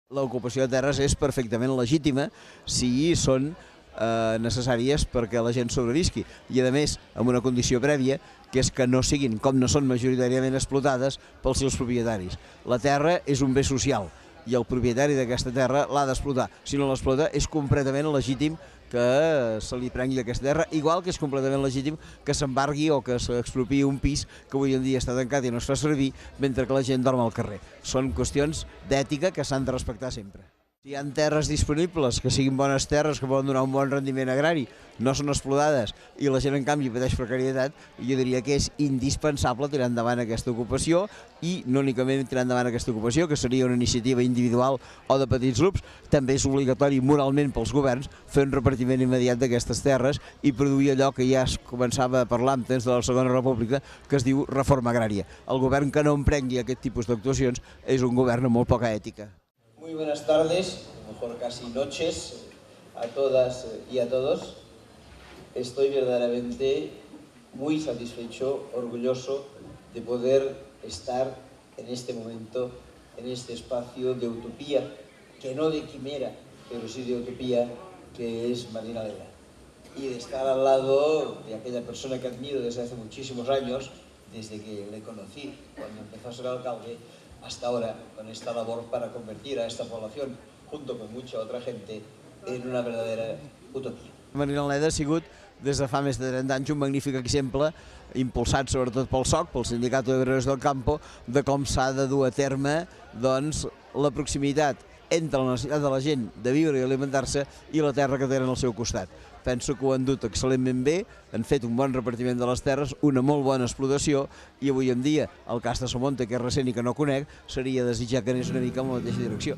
L'ocupació de terres és perfectament legítima si són necessàries perquè la gent sobrevisqui i, a més, amb una condició prèvia, que és que no siguin, com no són majoritàriament explotades, pels seus propietaris. La terra és un bé social i el propietari d'aquesta terra l'ha d'explotar. Si no l'explota, és completament legítim que se li prengui aquesta terra, igual que és completament legítim que s'embargui o que s'expropiï un pis que avui en dia està tancat i no es fa servir mentre que la gent dorm al carrer. Són qüestions d'ètica que s'han de respectar sempre. Si hi ha terres disponibles, que siguin bones terres, que poden donar un bon rendiment agrari, no són explotades i la gent en canvi pateix precarietat, jo diria que és indispensable tirar endavant aquesta ocupació i no únicament tirar endavant aquesta ocupació, que seria una iniciativa individual o de petits grups, també és obligatori moralment pels governs fer un repartiment immediat d'aquestes terres i produir allò que ja es començava a parlar en temps de la Segona República, que es diu reforma agrària. El govern que no emprengui aquest tipus d'actuacions és un govern amb molt poca ètica. Muy buenas tardes, mejor casi noches, a todas y a todos. Estoy verdaderamente muy satisfecho, orgulloso de poder estar en este momento, en este espacio de utopía, que no de quimera, pero sí de utopía, que es Marina Leda. Y de estar al lado de aquella persona que admiro desde hace muchísimos años, desde que le conocí cuando empezó a ser alcalde, hasta ahora, con esta labor para convertir a esta población, junto con mucha otra gente, en una verdadera utopia. Marina Leda ha sigut, des de fa més de 30 anys, un magnífic exemple, impulsat sobretot pel SOC, pel Sindicato de Obreros del Campo, de com s'ha de dur a terme la proximitat entre la necessitat de la gent de viure i alimentar-se i la terra que tenen al seu costat. Penso que ho han dut excel·lentment bé, han fet un bon repartiment de les terres, una molt bona explotació i avui en dia el cas de Somonte, que és recent i que no conec, seria desitjar que anés una mica en la mateixa direcció.